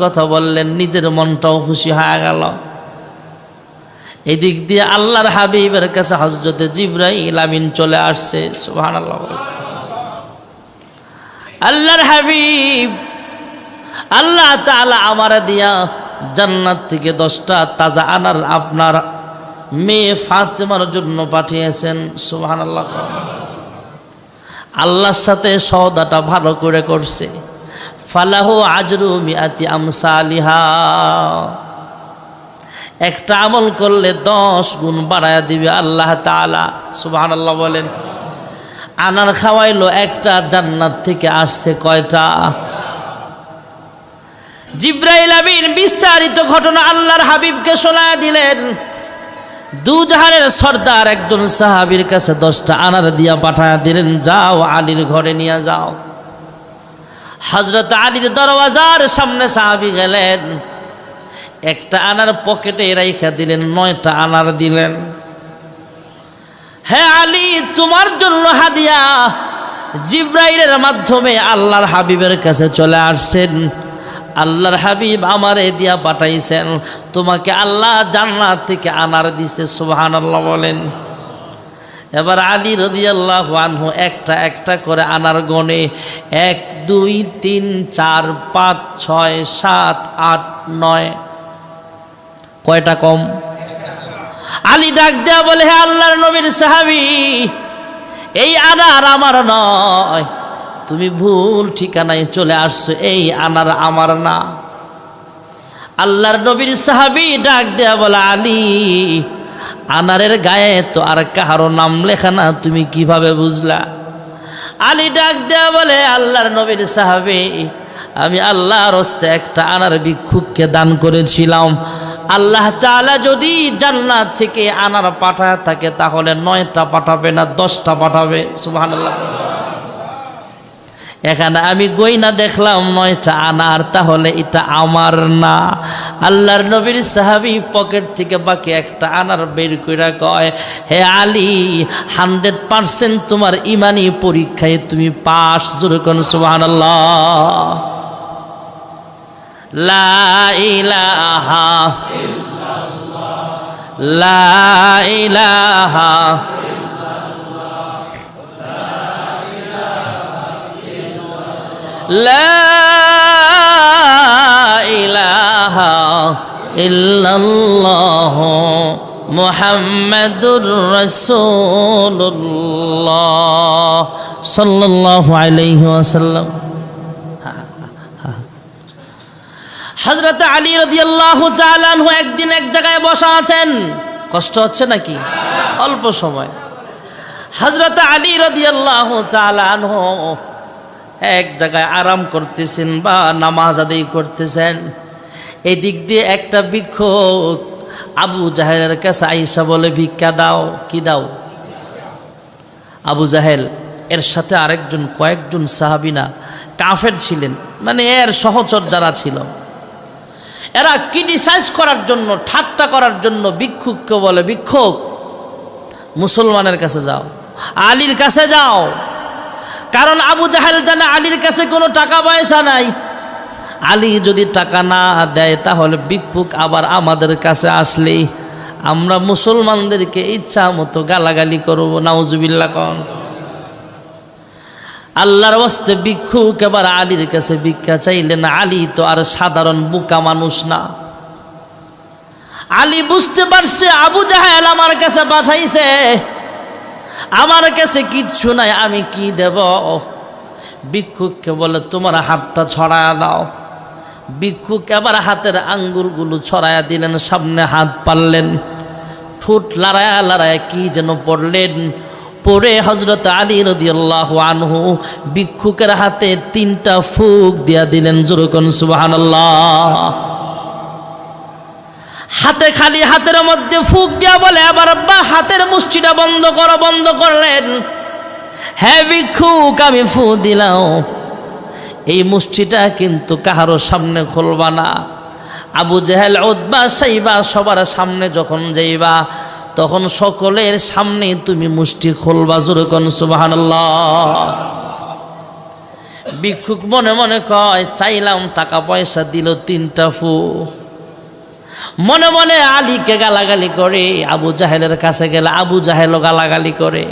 কথা বললেন, নিজের মনটাও খুশি হয়ে গেল। এদিক দিয়ে আল্লাহর হাবিবের কাছে হযরতে জিবরাইল আমিন চলে আসছে। সুবহানাল্লাহ। আল্লাহর হাবিব আল্লাহ তাআলা আমার দিয়া জান্নাত থেকে 10টা তাজা আনার আপনার মেয়ে ফাতেমার জন্য পাঠিয়েছেন। সুবহানাল্লাহ। আল্লাহর সাথে সওদাটা ভালো করে করছে। ফালাহু আজরু মিআতি আমসালিহা, একটা আমল করলে 10 গুণ বাড়ায়া দিবে আল্লাহ তাআলা। সুবহানাল্লাহ বলেন। আনার খাওয়াইলো একটা, জান্নাত থেকে আসছে কয়টা? জিবরাইল আমিন বিস্তারিত ঘটনা আল্লাহর হাবিবকে শোনায়া দিলেন। দুজাহানের সর্দার একজন সাহাবীর কাছে 10টা আনার দিয়া পাঠায়া দিলেন, যাও আলীর ঘরে নিয়ে যাও। হযরত আলীর দরওয়াজার সামনে সাহাবী গেলেন, একটা আনার পকেটে রাইখা দিলেন, 9টা আনার দিলেন। হে আলী, তোমার জন্য হাদিয়া জিবরাইলের মাধ্যমে আল্লাহর হাবিবের কাছে চলে আসছেন। আল্লাহর হাবিব আমারে দিয়া পাঠাইছেন, তোমাকে আল্লাহ জান্নাত থেকে আনার দিছে। সুবহানাল্লাহ বলেন। এবার আলী রাদিয়াল্লাহু আনহু একটা একটা করে আনার গনে 1 2 3 4 5 6 7 8 9, কয়টা কম? আলী ডাক দেয়া বলে, হে আল্লাহর নবীর সাহাবী, এই আনার আমার নয়, তুমি ভুল ঠিকানায় চলে আসছো, এই আনার আমার না। আল্লাহর নবীর সাহাবী ডাক দেয়া বলে, আলী, আনারের গায়ে তো আর কারো নাম লেখা না, তুমি কিভাবে বুঝলা? আলী ডাক দেয়া বলে, আল্লাহর নবীর সাহাবী, আমি আল্লাহর হস্তে একটা আনার ভিক্ষুককে দান করেছিলাম। আল্লাহ তাআলা যদি জান্নাত থেকে আনার পাঠায় থাকে তাহলে 9টা পাঠাবে না, 10টা পাঠাবে। সুবহানাল্লাহ। এখানে আমি গয়না দেখলাম 9টা আনার, তাহলে এটা আমার না। আল্লাহর নবীর সাহাবী পকেট থেকে বাকি একটা আনার বের কইরা কয়, হে আলী, 100% তোমার ঈমানি পরীক্ষায় তুমি পাস। জোরে কোন সুবহানাল্লাহ। লা ইলাহা ইল্লাল্লাহ, লা ইলাহা লা ইলাহা ইল্লাল্লাহ মুহাম্মাদুর রাসূলুল্লাহ সাল্লাল্লাহু আলাইহি ওয়াসাল্লাম। হযরত আলী রাদিয়াল্লাহু তাআলা আনহু একদিন এক জায়গায় বসা আছেন। কষ্ট হচ্ছে নাকি? অল্প সময়। হযরত আলী রাদিয়াল্লাহু তাআলা আনহু এক জায়গায় আরাম করতেছেন বা নামাজ আদায় করতেছেন। এদিক দিয়ে একটা ভিক্ষুক আবু জাহেলের কাছে আইসা বলে, ভিক্ষা দাও। কি দাও? আবু জাহেল এর সাথে আরেকজন কয়েকজন সাহাবী না কাফের ছিলেন, মানে এর সহচর যারা ছিল, এরা ক্রিটিসাইজ করার জন্য, ঠাট্টা করার জন্য ভিক্ষুককে বলে, ভিক্ষুক মুসলমানের কাছে যাও, আলীর কাছে যাও। কারণ আবু জাহেল জানে আলীর কাছে কোনো টাকা পয়সা নাই। আলী যদি টাকা না দেয় তাহলে ভিক্ষুক আবার আমাদের কাছে আসলে আমরা মুসলমানদেরকে ইচ্ছা মতো গালাগালি করব। নাউজুবিল্লাহ। কোন আল্লাহর ওয়াস্তে ভিক্ষুক এবার আলীর কাছে ভিক্ষা চাইলেন। আলী তো আর সাধারণ বোকা মানুষ না। আলী বুঝতে পারছে আবু জাহেল আমার কাছে পাঠাইছে, আমার কাছে কিচ্ছু নাই, আমি কি দেব? ভিক্ষুককে বলে, তোমার হাতটা ছড়ায়া দাও। ভিক্ষুক এবার হাতের আঙ্গুলগুলো ছড়ায়া দিলেন, সামনে হাত পারলেন, ঠোঁট লড়ায়া লড়ায়া কি যেন পড়লেন। পরে হযরত আলী রাদিয়াল্লাহু আনহু ভিক্ষুকের হাতে 3টা ফুক দিয়া দিলেন। জোরে কোন সুবহানাল্লাহ। হাতে খালি হাতের মধ্যে ফুক দিয়া বলে, আবার আব্বা হাতের মুষ্টিটা বন্ধ করো। বন্ধ করলেন। হ্যাঁ ভিক্ষুক, আমি ফু দিলাম, এই মুষ্টিটা কিন্তু কাহারো সামনে খুলবা না। আবু জাহেল, উতবা, সাইবা সবার সামনে যখন যাইবা তখন সকলের সামনে তুমি মুষ্টি খুলবা। জোরে কোন সুবহানাল্লাহ। ভিক্ষুক মনে মনে কয় চাইলাম টাকা পয়সা দিল 3টা ফু। মনে মনে আলীকে গালাগালি করে, আবু জাহেলের কাছে গেলে আবু জাহেলও গালাগালি করে।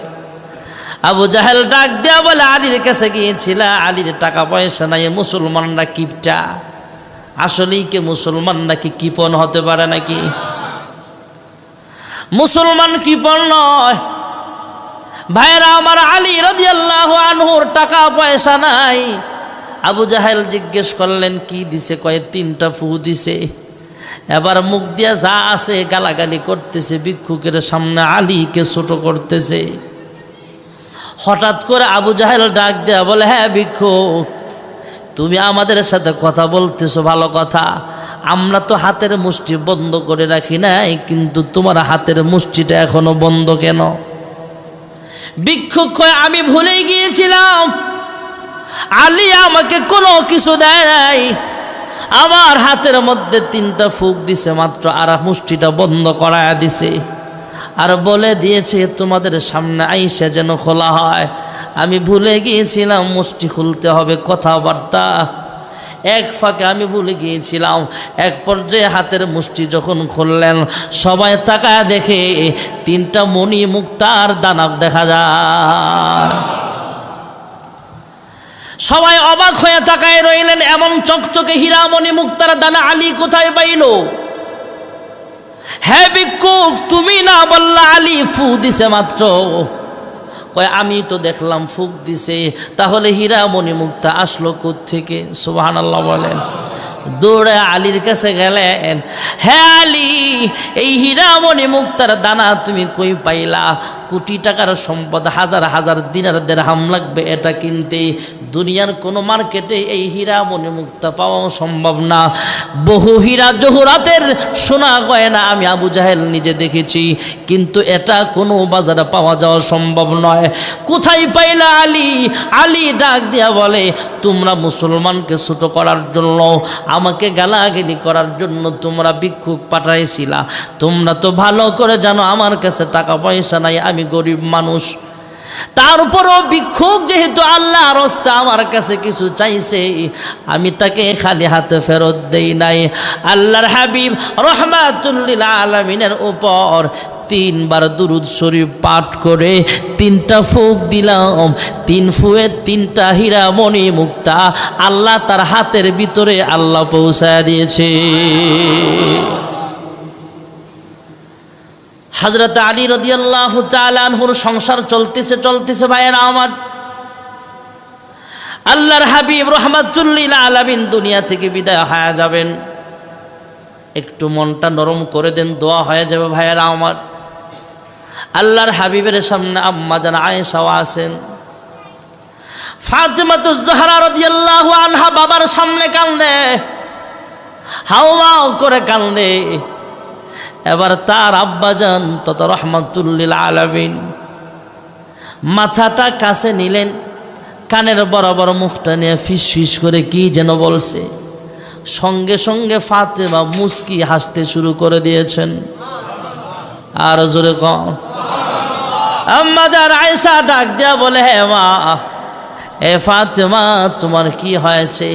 আবু জাহেল ডাক দেয়া বলে, আলীর কাছে গিয়েছিল, আলীর টাকা পয়সা নাই, মুসলমানরা কিপটা। আসলেই কে মুসলমান নাকি কিপন হতে পারে নাকি? মুসলমান কিপন নয় ভাইরা আমার। আলী রাদিয়াল্লাহু আনহুর টাকা পয়সা নাই। আবু জাহেল জিজ্ঞেস করলেন কি দিছে? কয় 3টা ফু দিছে। এবার মুখ দিয়া যা আছে গালাগালি করতেছে, ভিক্ষুকের সামনে আলীকে ছোট করতেছে। হঠাৎ করে আবু জাহেল ডাক দেয়া বলে, হ্যাঁ ভিক্ষুক, তুমি আমাদের সাথে কথা বলতেছো ভালো কথা, আমরা তো হাতের মুষ্টি বন্ধ করে রাখি নাই, কিন্তু তোমার হাতের মুষ্টিটা এখনো বন্ধ কেন? ভিক্ষুক কয়, আমি ভুলে গিয়েছিলাম, আলী আমাকে কোনো কিছু দেয় নাই, আমার হাতের মধ্যে 3টা ফুক দিছে মাত্র, আর মুষ্টিটা বন্ধ করায়া দিছে, আর বলে দিয়েছে তোমাদের সামনে আইসা যেন খোলা হয়। আমি ভুলে গিয়েছিলাম মুষ্টি খুলতে হবে, কথাবার্তা এক ফাঁকে আমি ভুলে গিয়েছিলাম। এক পর্যায়ে হাতের মুষ্টি যখন খুললেন, সবাই তাকায় দেখে 3টা মণি মুক্তার দানা দেখা যায়। সবাই অবাক হয়ে তাকায় রইলেন, এমন চকচকে হীরামণি মুক্তার দানা আলী কোথায় পাইল? হ্যাঁ ভিক্ষুক, তুমি না বললা আলী ফু দিছে মাত্র? কয় আমি তো দেখলাম ফুক দিছে, তাহলে হীরামণি মুক্তা আসলো কোত্থেকে? সুবহানাল্লাহ বলেন। দৌড়ে আলীর কাছে গেলেন, হ্যাঁ আলী, এই হীরামণি মুক্তার দানা তুমি কই পাইলা? কোটি টাকার সম্পদ, হাজার হাজার দিনার দিরহাম লাগবে এটা কিনতে, দুনিয়ার কোনো মার্কেটে এই হীরামণি মুক্তা পাওয়া সম্ভব না। বহু হীরা জহুরাতের সোনা গয়না আমি আবু জাহেল নিজে দেখেছি, কিন্তু এটা কোনো বাজারে পাওয়া যাওয়া সম্ভব নয়। কোথায় পাইলা আলী? আলী ডাক দিয়া বলে, তোমরা মুসলমানকে ছোট করার জন্য, আমাকে গালাগালি করার জন্য তোমরা ভিক্ষুক পাঠাইছিলা। তোমরা তো ভালো করে জানো আমার কাছে টাকা পয়সা নাই, আমি গরিব মানুষ। তার উপরও ভিক্ষুক যেহেতু আল্লাহর রাস্তা আমার কাছে কিছু চাইছে, আমি তাকে খালি হাতে ফেরত দেই নাই। আল্লাহর হাবিব রহমাতুল লিল আলামিনের উপর 3বার দুরুদ শরীফ পাঠ করে 3টা ফুক দিলাম। 3 ফুয়ে 3টা হীরামণি মুক্তা আল্লাহ তার হাতের ভিতরে আল্লাহ পৌঁছায় দিয়েছে। হযরত আলী রাদিয়াল্লাহু তাআলা আনহুর সংসার চলতেছে ভাইয়েরা আমার। আল্লাহর হাবিব রাহমাতুল লিল আলামিন দুনিয়া থেকে বিদায় হয়ে যাবেন। একটু মনটা নরম করে দেন, দোয়া হয়ে যাবে ভাইয়েরা আমার। আল্লাহর হাবিবের সামনে আম্মা জান আয়েশাও আছেন। ফাতেমাতুজ জাহরা রাদিয়াল্লাহু আনহা বাবার সামনে কান্দে, হাওমাও করে কান্দে। এবার তার আব্বাজান তত রহমাতুল লিল আলামিন মাথাটা কাছে নিলেন, কানের বরাবর মুখটা নিয়ে ফিস ফিস করে কি যেন বলছে। সঙ্গে সঙ্গে ফাতেমা মুস্কি হাসতে শুরু করে দিয়েছেন। আর জোরে কম। আম্মা জান আয়েশা ডাক দিয়া বলে, হে মা, এ ফাতেমা তোমার কি হয়েছে?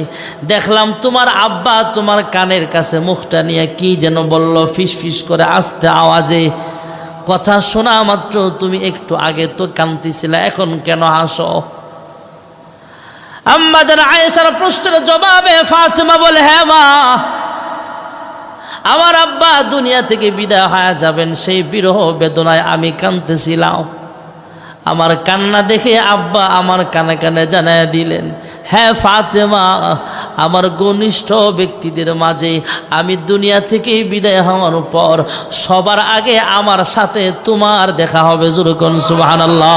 দেখলাম তোমার আব্বা তোমার কানের কাছে মুখটা নিয়ে কি যেন বলল, ফিস ফিস করে আস্তে আওয়াজে। কথা শোনা মাত্র তুমি একটু আগে তো কাঁদতেছিলে, এখন কেন হাসো? আম্মা জান আয়েশার প্রশ্নের জবাবে ফাতেমা বলে, হ্যাঁ মা, আমার আব্বা দুনিয়া থেকে বিদায় হয়ে যাবেন, সেই বিরহ বেদনায় আমি কাঁদতেছিলাম। আমার কান্না দেখে আব্বা আমার কানে কানে জানায় দিলেন, হ্যাঁ ফাতেমা, আমার ঘনিষ্ঠ ব্যক্তিদের মাঝে আমি দুনিয়া থেকে বিদায় হওয়ার পর সবার আগে আমার সাথে তোমার দেখা হবে। জোরে কোন সুবহানাল্লাহ।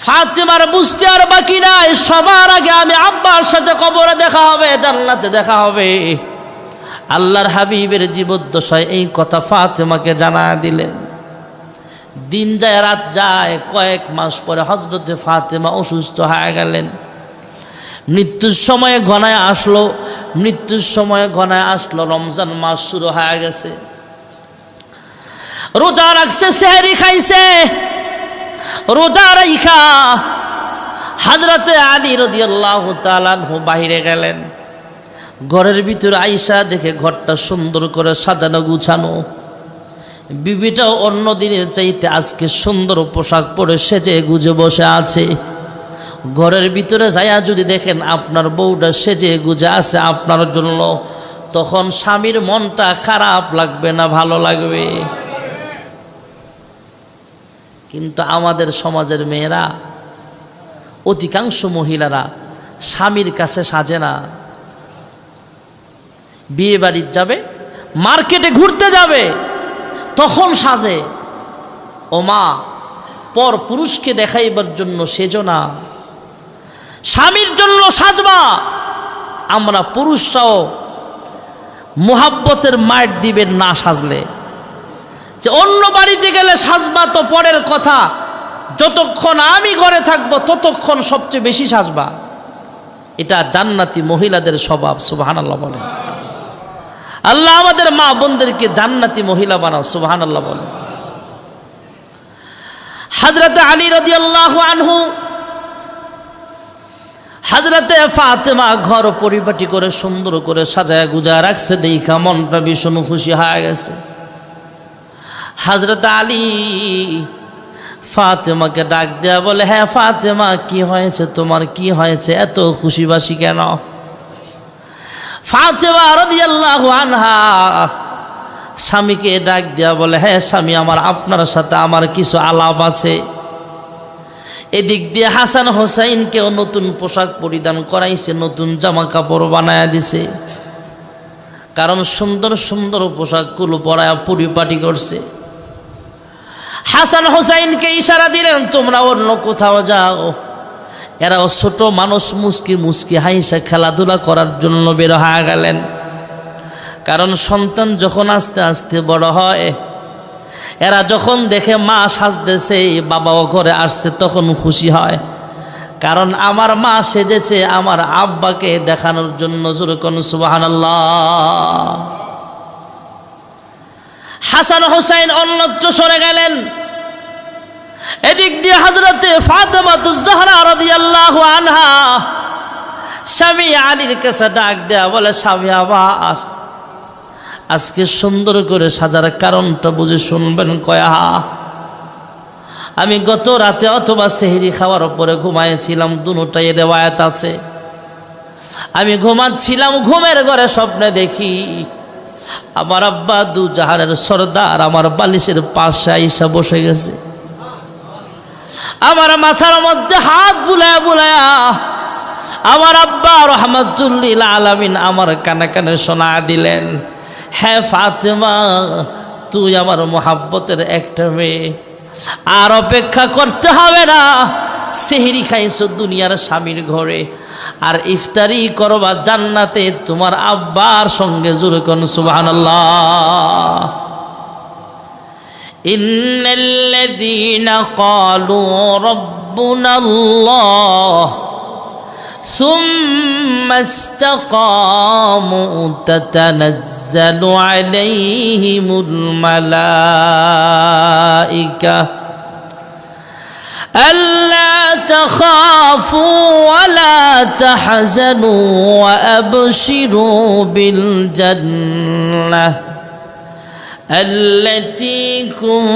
ফাতেমার বুঝতে আর বাকি নাই, সবার আগে আমি আব্বার সাথে কবরে দেখা হবে, জান্নাতে দেখা হবে। আল্লাহর হাবিবের জীবদ্দশায় এই কথা ফাতেমাকে জানায় দিলেন। দিন যায় রাত যায়, কয়েক মাস পরে হযরতে ফাতেমা অসুস্থ হয়ে গেলেন। মৃত্যুর সময় ঘনায় আসলো। রমজান মাস শুরু হয়ে গেছে। রোজা রাখছে, সেহরি খাইছে। রোজা রাইখা হযরতে আলী রাদিয়াল্লাহু তাআলা আনহু বাইরে গেলেন। ঘরের ভিতরে আয়েশা দেখে ঘরটা সুন্দর করে সাজানো গুছানো, বিবিটাও অন্য দিনের চাইতে আজকে সুন্দর পোশাক পরে সেজে গুজে বসে আছে। ঘরের ভিতরে যাইয়া যদি দেখেন আপনার বউটা সেজে গুজে আছে আপনার জন্য, তখন স্বামীর মনটা খারাপ লাগবে না ভালো লাগবে? কিন্তু আমাদের সমাজের মেয়েরা, অধিকাংশ মহিলারা স্বামীর কাছে সাজে না। বিয়ে বাড়ির যাবে, মার্কেটে ঘুরতে যাবে, তখন সাজে। ও মা, পর পুরুষকে দেখাইবার জন্য সেজো না, স্বামীর জন্য সাজবা। আমরা পুরুষরাও মোহাব্বতের মাইট দিবেন না সাজলে, যে অন্য বাড়িতে গেলে সাজবা তো পরের কথা, যতক্ষণ আমি ঘরে থাকবো ততক্ষণ সবচেয়ে বেশি সাজবা। এটা জান্নাতি মহিলাদের স্বভাব। সুবহানাল্লাহ বলেন। আল্লাহ আমাদের মা বোনদেরকে জান্নাতি মহিলা বানাও। সুবহানাল্লাহ বলেন। হযরত আলী রাদিয়াল্লাহু আনহু, হযরতে ফাতেমা ঘর পরিপাটি করে সুন্দর করে সাজায় গুজায় রাখছে, দেখা মনটা ভীষণ খুশি হয়ে গেছে। হযরত আলী ফাতেমাকে ডাক দেয়া বলে, হ্যাঁ ফাতেমা, কি হয়েছে তোমার, কি হয়েছে, এত খুশিবাসি কেন? ফাতেমা রাদিয়াল্লাহু আনহা স্বামীকে ডাক দেয়া বলে, হ্যাঁ স্বামী আমার, আপনার সাথে আমার কিছু আলাপ আছে। এদিক দিয়ে হাসান হোসাইনকেও নতুন পোশাক পরিধান করাইছে, নতুন জামা কাপড় বানায়া দিছে, কারণ সুন্দর সুন্দর পোশাকগুলো পরায়া পরিপাটি করছে। হাসান হোসাইনকে ইশারা দিলেন, তোমরা অন্য কোথাও যাও। এরাও ছোট মানুষ, মুস্কি মুস্কি হাইসা খেলাধুলা করার জন্য বের হয়ে গেলেন। কারণ সন্তান যখন আস্তে আস্তে বড় হয়, এরা যখন দেখে মা সাজতেছে, বাবাও ঘরে আসছে, তখন খুশি হয়। কারণ আমার মা সেজেছে আমার আব্বাকে দেখানোর জন্য। জোরে কোন সুবহানাল্লাহ। হাসান হোসেন অন্যত্র সরে গেলেন। এদিক দিয়ে হযরতে ফাতেমাতুজ জোহরা রাদিয়াল্লাহু আনহা স্বামী আলীর কাছে ডাক দেয়া বলে, স্বামী আবার আজকে সুন্দর করে সাজার কারণটা বুঝে শুনবেন। কয়া, আমি গত রাতে অথবা সেহরি খাওয়ার পরে ঘুমাইছিলাম, দুটোটাই রিওয়ায়াত আছে। আমি ঘুমাচ্ছিলাম, ঘুমের ঘরে স্বপ্নে দেখি আমার আব্বা দু জাহানের সর্দার আমার বালিশের পাশে আইসা বসে গেছে। আমার মাথার মধ্যে হাত বুলায়া বুলায়া আমার আব্বা রহমাতুল্লিল আলামিন আমার কানে কানে শোনা দিলেন, হ্যাঁ ফাতেমা, তুই আমার মোহাব্বতের একটা মেয়ে, আর অপেক্ষা করতে হবে না। সেহরি খাইছো দুনিয়ার স্বামীর ঘরে, আর ইফতারি করবা জান্নাতে তোমার আব্বার সঙ্গে। জোরে কোন সুবহানাল্লাহ। ইন্নাল্লাযীনা ক্বালু রাব্বুনাল্লাহ সুম্মা ইসতাকামু তাতানাজ্জালু আলাইহিমুল মালাইকা ألا تخافوا ولا تحزنوا وأبشروا بالجنة التي كنتم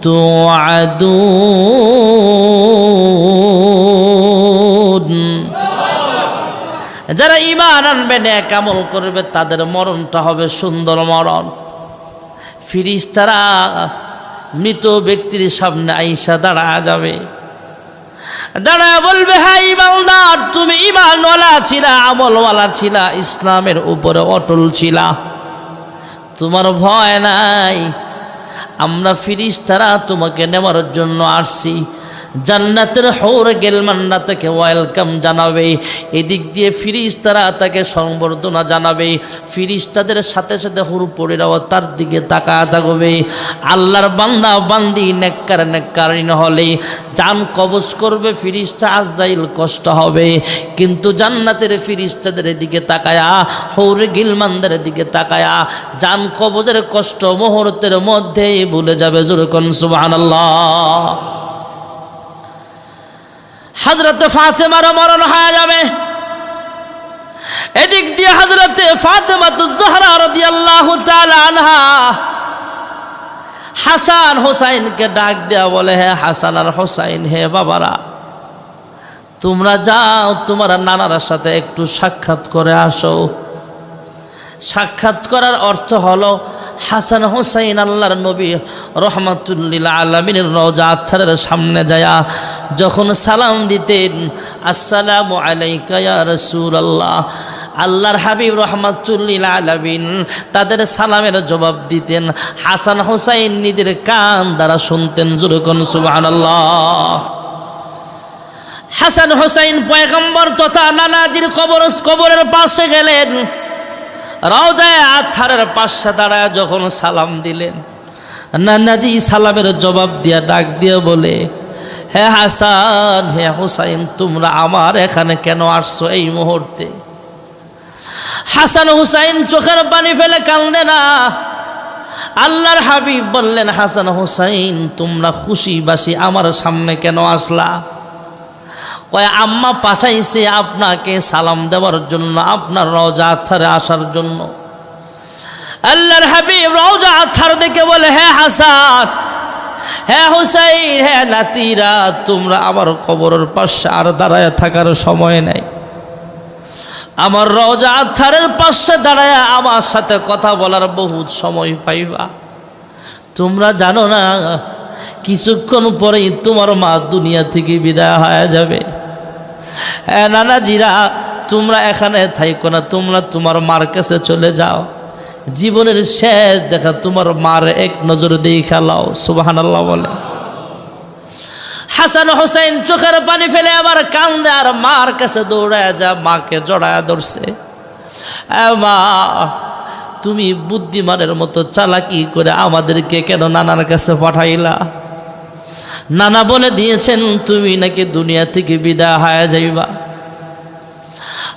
توعدون। যারা ঈমান আনবে, নেক আমল করবে, তাদের মরণটা হবে সুন্দর মরণ। ফেরেশতারা মৃত ব্যক্তির সামনে আইসা দাঁড়া যাবে, দাঁড়া বলবে, হ্যাঁ ঈমানদার, তুমি ঈমানওয়ালা ছিলা, আমলওয়ালা ছিলা, ইসলামের উপরে অটল ছিলা, তোমার ভয় নাই। আমরা ফেরেশতারা তোমাকে নেওয়ার জন্য আসছি। জান্নাতের হৌর গেলমান্না তাকে ওয়েলকাম জানাবে। এদিক দিয়ে ফেরেশতারা তাকে সংবর্ধনা জানাবে। ফেরেশতাদের সাথে সাথে হুরপড়িরাও তার দিকে তাকায় থাকবে। আল্লাহর বান্দা বান্দি নেককার নেককারিন হলে জান কবজ করবে, ফেরেশতা আজরাইল কষ্ট হবে। কিন্তু জান্নাতের ফেরেশতাদের দিকে তাকায়া, হৌর গিলমানদের দিকে তাকায়া জান কবজের কষ্ট মুহূর্তের মধ্যেই ভুলে যাবে। জোরে কোন সুবহানাল্লাহ। হযরতে ফাতেমার মরণ হয়ে যাবে। এদিক দিয়ে হযরতে ফাতেমাতুজ জোহরা রাদিয়াল্লাহু তাআলা আনহা হাসান হুসাইনকে ডাক দেয়া বলে, হে হাসান আর হুসাইন, হে বাবারা, তোমরা যাও তোমার নানার সাথে একটু সাক্ষাৎ করে আসো। সাক্ষাৎ করার অর্থ হলো হাসান হুসাইন আল্লাহর নবী রহমাতুল লিল আলামিনের রওজা আতহারের সামনে যায় যখন সালাম দিতেন, আসসালামু আলাইকা ইয়া রাসূলুল্লাহ, আল্লাহর হাবিব রহমাতুল লিল আলামিন তাদের সালামের জবাব দিতেন। হাসান হুসাইন নিজের কান দ্বারা শুনতেন। জোরে কোন সুবহানাল্লাহ। হাসান হুসাইন পয়গম্বর তথা নানাজির কবরের পাশে গেলেন। রওজায়ে আতহারের পাশে দাঁড়ায় যখন সালাম দিলেন, নানাজি সালামের জবাব দিয়া ডাক দিয়ে বলে, হে হাসান, হে হুসাইন, তোমরা আমার এখানে কেন আসছো এই মুহূর্তে? হাসান হুসাইন চোখের পানি ফেলে কান্দে না। আল্লাহর হাবিব বললেন, হাসান হুসাইন, তোমরা খুশি বাসি আমার সামনে কেন আসলা? কয়, আম্মা পাঠাইছে আপনাকে সালাম দেওয়ার জন্য, আপনার রওজা আতহারে আসার জন্য। আল্লাহর হাবিব রওজা আতহার দেখে বলে, হে হাসান, হে হুসাইন, হে নাতিরা, তোমরা আমার কবরের পাশে আর দাঁড়ায় থাকার সময় নাই। আমার রওজা আতহারের পাশে দাঁড়ায় আমার সাথে কথা বলার বহুত সময় পাইবা। তোমরা জানো না, কিছুক্ষণ পরেই তোমার মা দুনিয়া থেকে বিদায় হয়ে যাবে। হ্যাঁ নানাজিরা, তোমরা এখানে থাইকো না, তোমরা তোমার মার কাছে চলে যাও। জীবনের শেষ দেখা তোমার মার এক নজর দেখা লাও। সুবহানাল্লাহ বলে। হাসান হুসাইন চোখের পানি ফেলে আবার কান্দে আর মার কাছে দৌড়ায় যা মাকে জড়ায় ধরছে। মা, তুমি বুদ্ধিমানের মতো চালাকি করে আমাদেরকে কেন নানার কাছে পাঠাইলা? নানা বলে দিয়েছেন তুমি নাকি দুনিয়া থেকে বিদায় হয়ে যাইবা।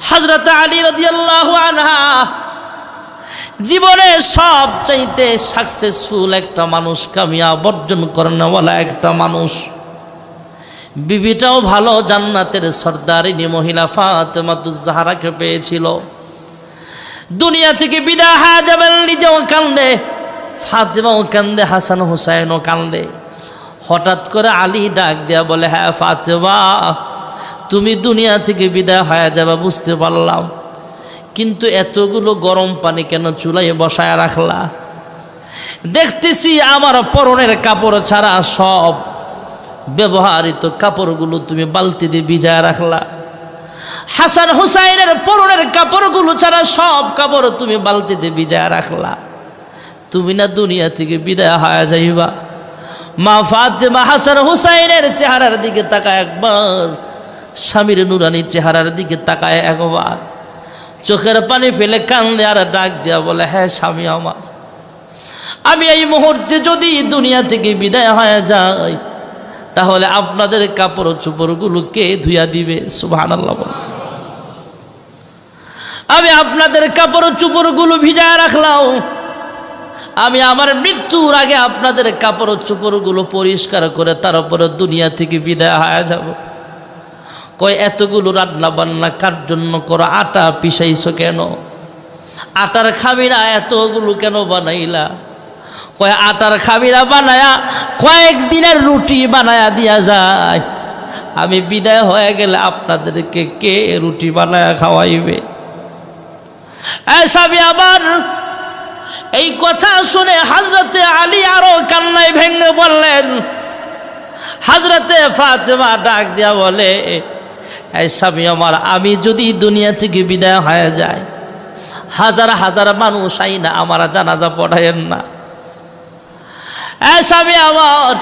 হযরত আলী রাদিয়াল্লাহু আনহা জীবনে সবচাইতে সাকসেসফুল একটা মানুষ, কামিয়াব অর্জন করেনওয়ালা একটা মানুষ। বিবিটাও ভালো, জান্নাতের সর্দারিনী মহিলা ফাতেমাতুজ জাহরাকে পেয়েছিল। দুনিয়া থেকে বিদায় হয়ে যাবেন, নিজেও কান্দে, ফাতেমাও কান্দে, হাসান হুসাইনও কান্দে। হঠাৎ করে আলী ডাক দেয়া বলে, হ্যাঁ ফাতেমা, তুমি দুনিয়া থেকে বিদায় হয়ে যাবে বুঝতে পারলাম, কিন্তু এতগুলো গরম পানি কেন চুলায় বসায় রাখলা? দেখতেছি আমার পরনের কাপড় ছাড়া সব ব্যবহারিত কাপড়গুলো তুমি বালতিতে ভিজায় রাখলা। হাসান হুসাইনের পরনের কাপড়গুলো ছাড়া সব কাপড় তুমি বালতিতে ভিজায় রাখলা। তুমি না দুনিয়া থেকে বিদায় হয়ে যাইবা? মা ফাতেমা হাসান হুসাইনের চেহারার দিকে তাকায় একবার, স্বামীর নুরানি চেহারার দিকে তাকায় একবার, চোখের পানি ফেলে কান্দে আর ডাক দেয়া বলে, হ্যাঁ স্বামী আমার, আমি এই মুহূর্তে যদি দুনিয়া থেকে বিদায় হয়ে যাই তাহলে আপনাদের কাপড় চোপড়গুলো কে ধুইয়া দিবে? সুবহানাল্লাহ বলে। আমি আপনাদের কাপড় চোপড়গুলো ভিজায় রাখলাম, আমি আমার মৃত্যুর আগে আপনাদের কাপড় চোপড়গুলো পরিষ্কার করে তারপরে দুনিয়া থেকে বিদায় হয়ে যাব। কয়, এতগুলো রান্না বান্না কার জন্য করো? আটা পিসাইছো কেন? আটার খামিরা এতগুলো কেন বানাইলা? কয়, আটার খামিরা বানায়া কয়েকদিনের রুটি বানায়া দিয়া যায়, আমি বিদায় হয়ে গেলে আপনাদেরকে কে রুটি বানায়া খাওয়াইবে? স্বামী আমার এই কথা শুনে হযরতে আলী আরো কান্নায় ভেঙে বললেন। হযরতে ফাতেমা ডাক দিয়া বলে, এই স্বামী আমার, আমি যদি দুনিয়া থেকে বিদায় হয়ে যায়, হাজার হাজার মানুষ আইনা আমার জানাজা পড়ায়েন না। এই স্বামী আমার,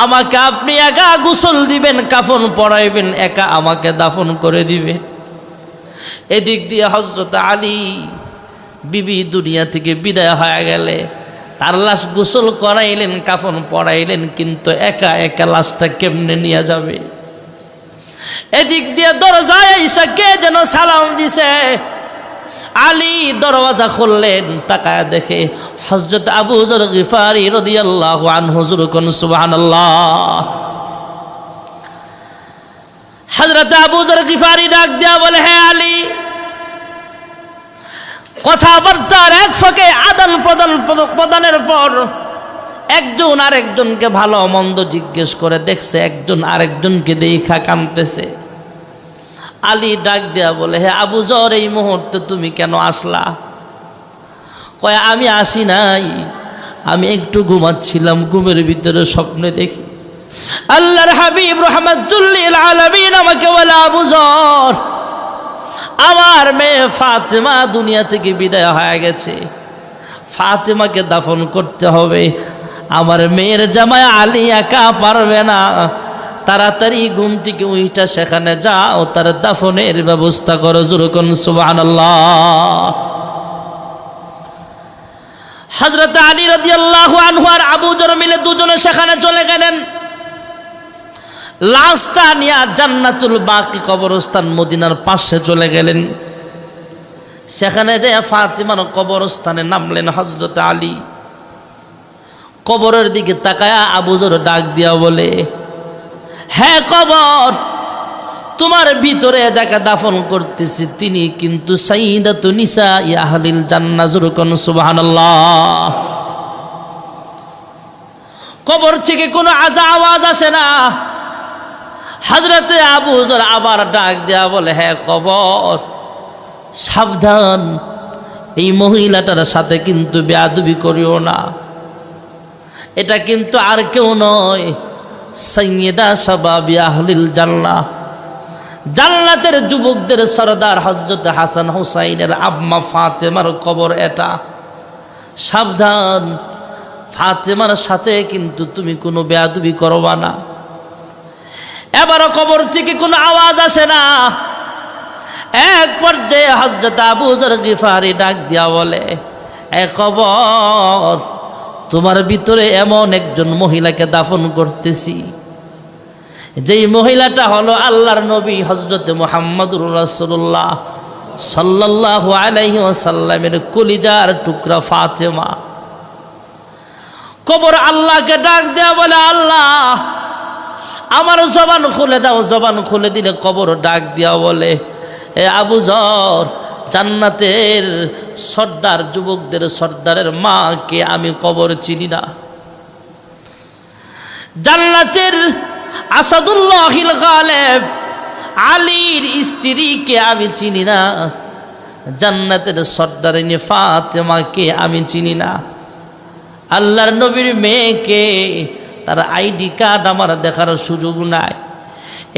আমাকে আপনি একা গোসল দিবেন, কাফন পরাইবেন, একা আমাকে দাফন করে দিবেন। এদিক দিয়ে হযরত আলী বিবি দুনিয়া থেকে বিদায় হয়ে গেলে তার লাশ গোসল করাইলেন, কাফন পরাইলেন, কিন্তু একা একা লাশটা কেমনে নিয়ে যাবে? এদিক দিয়ে দরজায় এসে কে যেন সালাম দিছে। আলী দরওয়াজা খুললেন, তাকায় দেখে হযরত আবু যর গিফারি রাদিয়াল্লাহু আনহু। হুজুর কোন সুবহানাল্লাহ। হযরত আবু যর গিফারি ডাক দিয়া বলে, হে আলী, কথাবার্তার এক ফাঁকে আদান প্রদানের পর একজন আরেকজনকে ভালো মন্দ জিজ্ঞেস করে দেখছে, একজন আরেকজনকে দেখা কাঁদতেছে। আলী ডাক দিয়া বলে, হে আবু যর, এই মুহূর্তে তুমি কেন আসলা? কয়, আমি আসি নাই, আমি একটু ঘুমাচ্ছিলাম, ঘুমের ভিতরে স্বপ্নে দেখি আল্লাহর হাবিব রাহমাতুল লিল আলামিন আমাকে বলে, আবু যর, আমার মেয়ে ফাতেমা দুনিয়া থেকে বিদায় হয়ে গেছে, ফাতেমাকে দাফন করতে হবে, আমার মেয়ের জামাই আলী একা পারবে না, তাড়াতাড়ি ঘুম থেকে উইটা সেখানে যাও, তার দাফনের ব্যবস্থা করো। জোরে কোন সুবহানাল্লাহ। হযরত আলী রাদিয়াল্লাহু আনহু আর আবু যর মিলে দুজনে সেখানে চলে গেলেন। লাশটা নিয়ে জান্নাতুল বাকি কবরস্থান মদিনার পাশে চলে গেলেন। সেখানে যে ফাতিমার কবরস্থানে নামলেন হযরত আলী। কবরের দিকে তাকায়া আবু যর ডাক দিয়া বলে, হ্যাঁ কবর, তোমার ভিতরে যাকে দাফন করতেছি তিনি কিন্তু সাইয়্যিদাতু নিসাই আহলিল জান্নাহ। জোরে কোন সুবহানাল্লাহ। কবর থেকে কোনো আওয়াজ আসে না। হযরতে আবু যর আবার ডাক দেয়া বলে, হ্যাঁ কবর, সাবধান, এই মহিলাটার সাথে কিন্তু বেয়াদবি করিও না, এটা কিন্তু আর কেউ নয়, সাইয়্যিদা শাবাবি আহলিল জান্নাহ, জান্নাতের যুবকদের সরদার হযরত হাসান হুসাইনের আম্মা ফাতেমার কবর এটা। সাবধান, ফাতেমার সাথে কিন্তু তুমি কোনো বেয়াদবি করবা না। এবারও কবর থেকে কোনো আওয়াজ আসে না। এক পর্যায়ে হযরত আবু যর গিফারি ডাক দিয়া বলে, এ কবর, তোমার ভিতরে এমন একজন মহিলাকে দাফন করতেছি, যেই মহিলাটা হলো আল্লাহর নবী হযরত মুহাম্মদুর রাসূলুল্লাহ সাল্লাল্লাহু আলাইহি ওয়াসাল্লামের কলিজার টুকরা ফাতেমা। কবর আল্লাহকে ডাক দেয়া বলে, আল্লাহ, আমার জবান খুলে দাও। জবান খুলে দিলে কবর ডাক দিয়া বলে, এ আবু যর, জান্নাতের সর্দার, যুবকদের সর্দারের মাকে আমি কবর চিনি না, জান্নাতের আসাদুল্লাহিল গালেব আলীর স্ত্রীকে আমি চিনি না, জান্নাতের সর্দারিনী ফাতেমাকে আমি চিনি না, আল্লাহর নবীর মেয়েকে, তার আইডি কার্ড আমার দেখার সুযোগ নাই।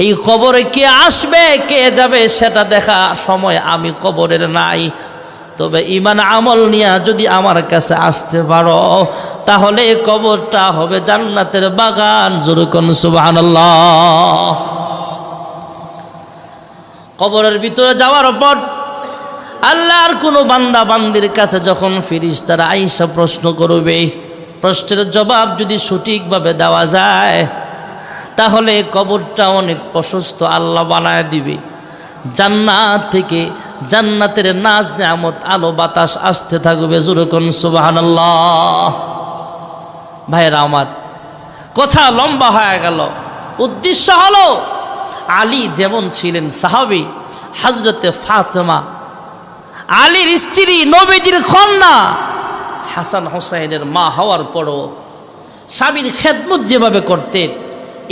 এই কবরে কে আসবে কে যাবে সেটা দেখা সময় আমি কবরের নাই। তবে ঈমান আমল নিয়ে যদি আমার কাছে আসতে পারো, তাহলে এই কবরটা হবে জান্নাতের বাগান। জোরে কোন সুবহানাল্লাহ। কবরের ভিতরে যাওয়ার পর আল্লাহর কোনো বান্দা বান্দির কাছে যখন ফেরেশতারা আইসা প্রশ্ন করবে, প্রশ্নের জবাব যদি সঠিকভাবে দেওয়া যায়, তাহলে কবরটা অনেক প্রশস্ত আল্লাহ বানায় দিবে। জান্নাত থেকে জান্নাতের নাজ নিয়ামত, আলো বাতাস আসতে থাকবে। জোরে কোন সুবহানাল্লাহ। ভাইরা আমার, কথা লম্বা হয়ে গেল। উদ্দেশ্য হলো, আলী যেমন ছিলেন সাহাবী, হযরতে ফাতেমা আলীর স্ত্রী, নবীজির কন্যা, হাসান হুসাইনের মা হওয়ার পরও স্বামীর খেদমত যেভাবে করতেন,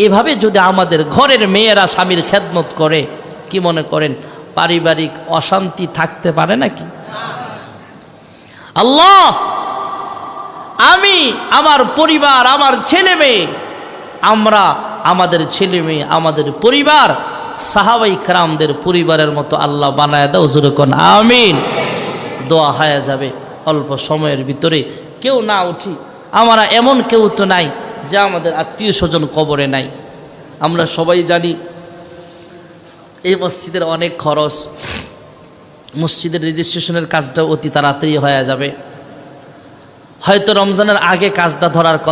এভাবে যদি আমাদের ঘরের মেয়েরা স্বামীর খেদমত করে, কি মনে করেন পারিবারিক অশান্তি থাকতে পারে নাকি? আল্লাহ, আমি, আমার পরিবার, আমার ছেলে মেয়ে, আমরা, আমাদের ছেলে মেয়ে, আমাদের পরিবার সাহাবায়ে কেরামদের পরিবারের মতো আল্লাহ বানায় দাও। জোরে কোন আমিন। দোয়া হয়ে যাবে অল্প সময়ের ভিতরে। কেউ না উঠি, আমরা এমন কেউ তো নাই যে আমাদের আত্মীয় স্বজন কবরে নাই। আমরা সবাই জানি এই মসজিদের অনেক খরচ, মসজিদের রেজিস্ট্রেশনের কাজটা অতি তাড়াতাড়ি হয়ে যাবে। হয়তো রমজানের আগে কাজটা ধরার কথা।